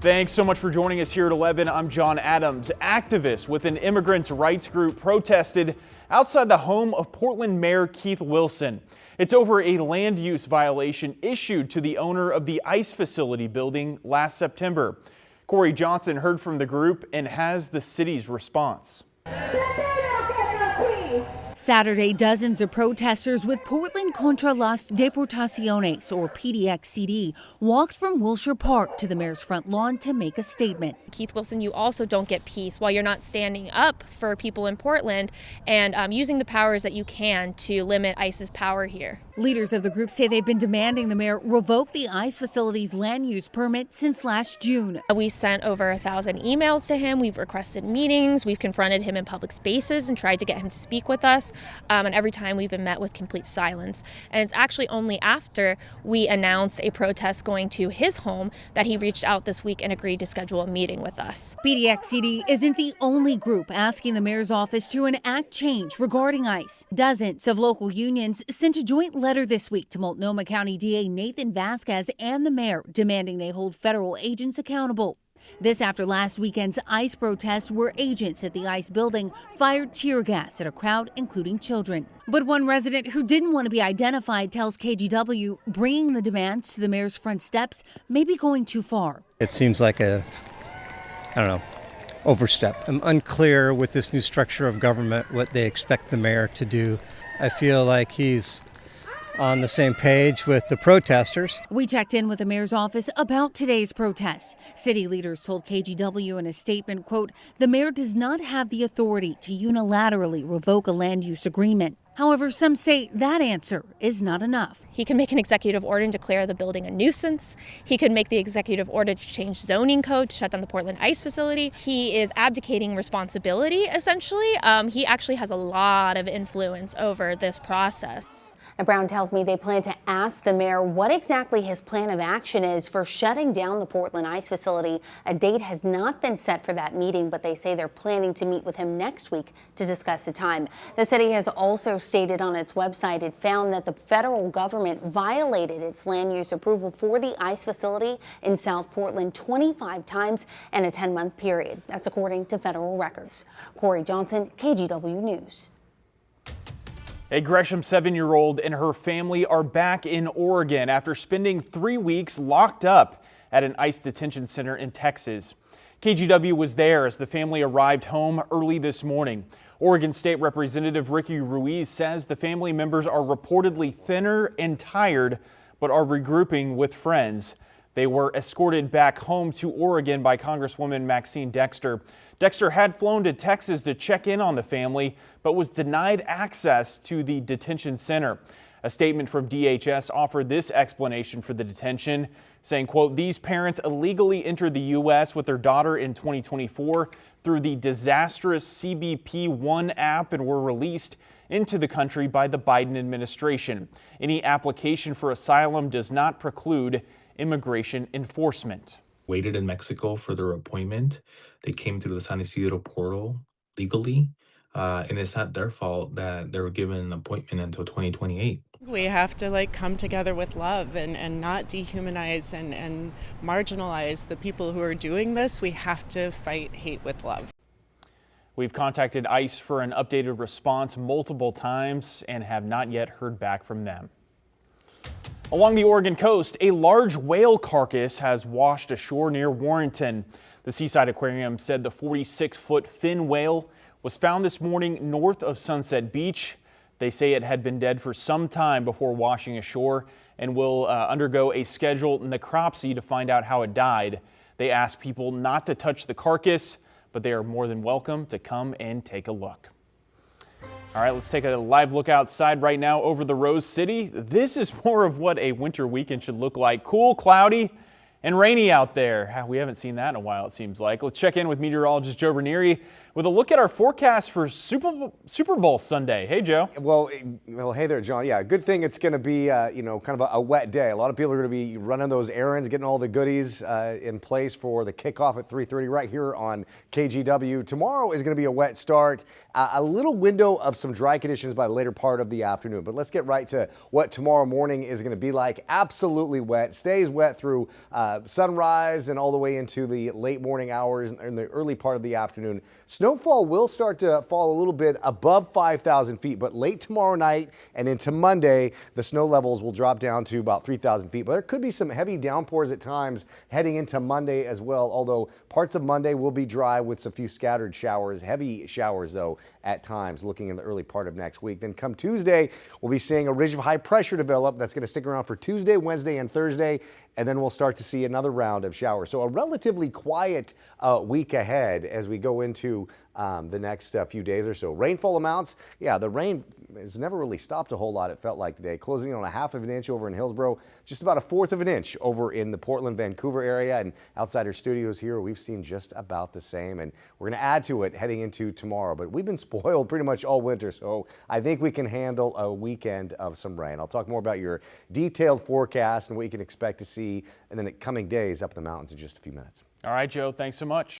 Thanks so much for joining us here at 11. I'm John Adams. Activists with an immigrants' rights group protested outside the home of Portland Mayor Keith Wilson. It's over a land use violation issued to the owner of the ICE facility building last September. Corey Johnson heard from the group and has the city's response. Saturday, dozens of protesters with Portland Contra las Deportaciones, or PDX-CD, walked from Wilshire Park to the mayor's front lawn to make a statement. Keith Wilson, you also don't get peace while you're not standing up for people in Portland and using the powers that you can to limit ICE's power here. Leaders of the group say they've been demanding the mayor revoke the ICE facility's land use permit since last June. We sent over 1,000 emails to him. We've requested meetings. We've confronted him in public spaces and tried to get him to speak with us. And every time we've been met with complete silence. And it's actually only after we announced a protest going to his home that he reached out this week and agreed to schedule a meeting with us. PDX-CD isn't the only group asking the mayor's office to enact change regarding ICE. Dozens of local unions sent a joint letter this week to Multnomah County DA Nathan Vasquez and the mayor, demanding they hold federal agents accountable. This after last weekend's ICE protests where agents at the ICE building fired tear gas at a crowd, including children. But one resident who didn't want to be identified tells KGW bringing the demands to the mayor's front steps may be going too far. It seems like overstep. I'm unclear with this new structure of government what they expect the mayor to do. I feel like he's on the same page with the protesters. We checked in with the mayor's office about today's protest. City leaders told KGW in a statement, quote, "The mayor does not have the authority to unilaterally revoke a land use agreement." However, some say that answer is not enough. He can make an executive order and declare the building a nuisance. He could make the executive order to change zoning code to shut down the Portland ICE facility. He is abdicating responsibility, essentially. He actually has a lot of influence over this process. Now, Brown tells me they plan to ask the mayor what exactly his plan of action is for shutting down the Portland ICE facility. A date has not been set for that meeting, but they say they're planning to meet with him next week to discuss the time. The city has also stated on its website it found that the federal government violated its land use approval for the ICE facility in South Portland 25 times in a 10-month period. That's according to federal records. Corey Johnson, KGW News. A Gresham 7-year-old and her family are back in Oregon after spending 3 weeks locked up at an ICE detention center in Texas. KGW was there as the family arrived home early this morning. Oregon State Representative Ricky Ruiz says the family members are reportedly thinner and tired, but are regrouping with friends. They were escorted back home to Oregon by Congresswoman Maxine Dexter. Dexter had flown to Texas to check in on the family, but was denied access to the detention center. A statement from DHS offered this explanation for the detention, saying, quote, "These parents illegally entered the U.S. with their daughter in 2024 through the disastrous CBP One app and were released into the country by the Biden administration. Any application for asylum does not preclude immigration enforcement." Waited in Mexico for their appointment. They came through the San Isidro portal legally, and it's not their fault that they were given an appointment until 2028. We have to come together with love and not dehumanize and marginalize the people who are doing this. We have to fight hate with love. We've contacted ICE for an updated response multiple times and have not yet heard back from them. Along the Oregon coast, a large whale carcass has washed ashore near Warrenton. The Seaside Aquarium said the 46-foot fin whale was found this morning north of Sunset Beach. They say it had been dead for some time before washing ashore and will undergo a scheduled necropsy to find out how it died. They ask people not to touch the carcass, but they are more than welcome to come and take a look. All right, let's take a live look outside right now over the Rose City. This is more of what a winter weekend should look like. Cool, cloudy, and rainy out there. We haven't seen that in a while, it seems like. Let's check in with meteorologist Joe Ranieri with a look at our forecast for Super Bowl Sunday. Hey, Joe. Well, hey there, John. Yeah, good thing it's going to be, kind of a wet day. A lot of people are going to be running those errands, getting all the goodies in place for the kickoff at 3:30 right here on KGW. Tomorrow is going to be a wet start. A little window of some dry conditions by the later part of the afternoon. But let's get right to what tomorrow morning is going to be like. Absolutely wet. Stays wet through sunrise and all the way into the late morning hours and the early part of the afternoon. Snowfall will start to fall a little bit above 5,000 feet, but late tomorrow night and into Monday, the snow levels will drop down to about 3,000 feet. But there could be some heavy downpours at times heading into Monday as well, although parts of Monday will be dry with a few scattered showers, heavy showers though at times looking in the early part of next week. Then come Tuesday, we'll be seeing a ridge of high pressure develop that's going to stick around for Tuesday, Wednesday, and Thursday, and then we'll start to see another round of showers. So a relatively quiet week ahead as we go into the next few days or so. Rainfall amounts, yeah, the rain has never really stopped a whole lot, it felt like today. Closing in on 1/2 of an inch over in Hillsborough, just about 1/4 of an inch over in the Portland, Vancouver area. And outside our studios here, we've seen just about the same. And we're going to add to it heading into tomorrow. But we've been spoiled pretty much all winter, so I think we can handle a weekend of some rain. I'll talk more about your detailed forecast and what you can expect to see in the coming days up in the mountains in just a few minutes. All right, Joe, thanks so much.